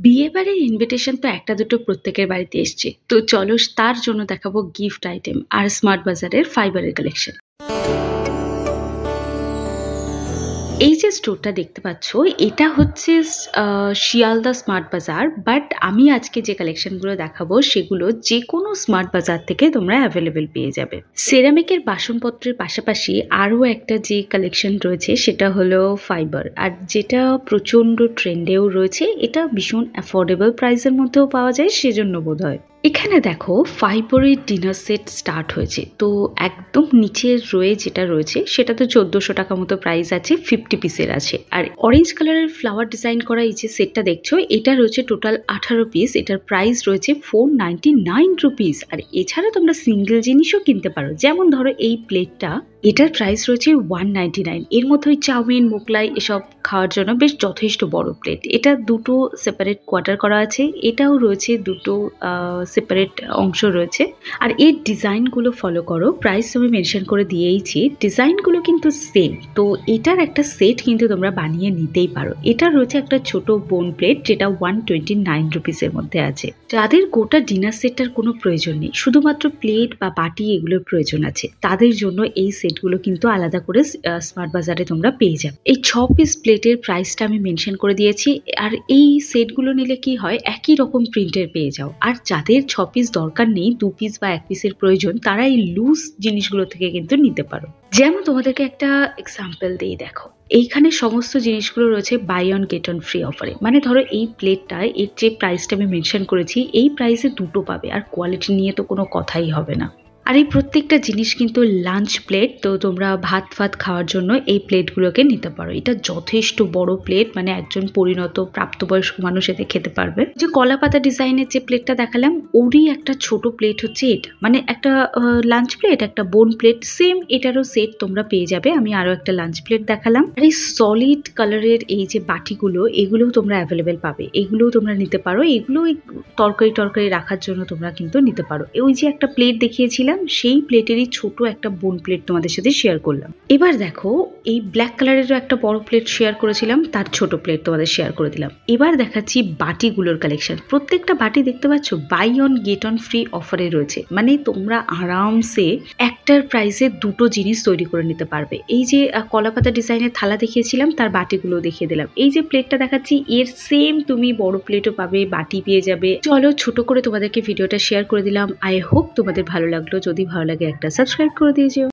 বিয়ে বাড়ির ইনভিটেশন তো একটা দুটো প্রত্যেকের বাড়িতে এসছে। তো চলো তার জন্য দেখাবো গিফট আইটেম আর স্মার্ট বাজারের ফাইবারের কালেকশন। এই যে স্টোরটা দেখতে পাচ্ছ এটা হচ্ছে শিয়ালদা স্মার্ট বাজার, বাট আমি আজকে যে কালেকশনগুলো দেখাবো সেগুলো যে কোনো স্মার্ট বাজার থেকে তোমরা অ্যাভেলেবেল পেয়ে যাবে। সেরামিকের বাসনপত্রের পাশাপাশি আরও একটা যে কালেকশন রয়েছে সেটা হলো ফাইবার, আর যেটা প্রচণ্ড ট্রেন্ডেও রয়েছে। এটা ভীষণ অ্যাফোর্ডেবল প্রাইসের মধ্যেও পাওয়া যায়, সেজন্য বোধ হয়। এখানে দেখো ফাইবারের ডিনার সেট স্টার্ট হয়েছে, তো একদম নিচের যেটা রয়েছে সেটা তো 1400 টাকা মতো প্রাইস আছে, 50 পিসের আছে। আর অরেঞ্জ কালারের ফ্লাওয়ার ডিজাইন করা এই যে সেটটা দেখছো এটা রয়েছে টোটাল 18 পিস। এটার প্রাইস রয়েছে 499 রুপিস। আর এছাড়া তোমরা সিঙ্গেল জিনিসও কিনতে পারো, যেমন ধরো এই প্লেটটা, এটার প্রাইস রয়েছে 199। এর মধ্যে ওই চাউমিন, মোগলাই এসব খাওয়ার জন্য বেশ যথেষ্ট বড় প্লেট। এটা দুটো সেপারেট কোয়ার্টার করা আছে, এটাও রয়েছে দুটো সেপারেট অংশ রয়েছে। আর এর ডিজাইনগুলো ফলো করো, প্রাইস আমি মেনশন করে দিয়েইছি, ডিজাইনগুলো কিন্তু সেম। তো এটার একটা সেট কিন্তু তোমরা বানিয়ে নিতেই পারো। এটা রয়েছে একটা ছোট বোন প্লেট, যেটা 129 রুপিসের মধ্যে আছে। যাদের গোটা ডিনার সেটটার কোনো প্রয়োজন নেই, শুধুমাত্র প্লেট বা বাটি এগুলোর প্রয়োজন আছে, তাদের জন্য এই সেটগুলো কিন্তু আলাদা করে স্মার্ট বাজারে তোমরা পেয়ে যাবে। এই 6 পিস প্লেটের প্রাইসটা আমি মেনশন করে দিয়েছি। আর এই সেটগুলো নিলে কি হয়, একই রকম প্রিন্টের পেয়ে যাও। আর যাদের 6 পিস দরকার নেই, 2 পিস বা 1 পিসের প্রয়োজন, তারা এই লুজ জিনিসগুলো থেকে কিন্তু নিতে পারো। যেমন তোমাদেরকে একটা এক্সাম্পল দিয়ে দেখো, এইখানে সমস্ত জিনিসগুলো রয়েছে buy one get one free অফারে। মানে ধরো এই প্লেটটা, এর যে প্রাইসটা আমি মেনশন করেছি, এই প্রাইসে দুটো পাবে, আর কোয়ালিটি নিয়ে তো কোনো কথাই হবে না। আর এই প্রত্যেকটা জিনিস কিন্তু লাঞ্চ প্লেট, তো তোমরা ভাত খাওয়ার জন্য এই প্লেটগুলোকে নিতে পারো। এটা যথেষ্ট বড় প্লেট, মানে একজন পরিণত প্রাপ্তবয়স্ক মানুষ এতে খেতে পারবে। যে কলা পাতা ডিজাইনের যে প্লেটটা দেখালাম, ওরই একটা ছোট প্লেট হচ্ছে এটা, মানে একটা লাঞ্চ প্লেট, একটা বোন প্লেট, সেম এটারও সেট তোমরা পেয়ে যাবে। আমি আরো একটা লাঞ্চ প্লেট দেখালাম। আর এই সলিড কালারের এই যে বাটিগুলো, এগুলোও তোমরা অ্যাভেলেবেল পাবে, এগুলোও তোমরা নিতে পারো। এগুলো তরকারি রাখার জন্য তোমরা কিন্তু নিতে পারো। ওই যে একটা প্লেট দেখিয়েছিলাম, সেই প্লেটেরই ছোট একটা বোন প্লেট তোমাদের সাথে শেয়ার করলাম। এবার দেখো এই ব্ল্যাক কালারেরও একটা বড় প্লেট শেয়ার করেছিলাম, তার ছোট প্লেট তোমাদের শেয়ার করে দিলাম। এবার দেখাচ্ছি বাটিগুলোর কালেকশন। প্রত্যেকটা বাটি দেখতে পাচ্ছ buy one get one free অফারে রয়েছে, মানে তোমরা আরামসে একটার প্রাইসে দুটো জিনিস তৈরি করে নিতে পারবে। এই যে কলাপাতা ডিজাইনের থালা দেখিয়েছিলাম, তার বাটিগুলো দেখিয়ে দিলাম। এই যে প্লেটটা দেখাচ্ছি, এর সেম তুমি বড় প্লেটও পাবে, বাটি পেয়ে যাবে। চলো ছোট করে তোমাদেরকে ভিডিওটা শেয়ার করে দিলাম। আই হোপ তোমাদের ভালো লাগলো। যদি ভালো লাগে একটা সাবস্ক্রাইব করে দিয়ে যেও।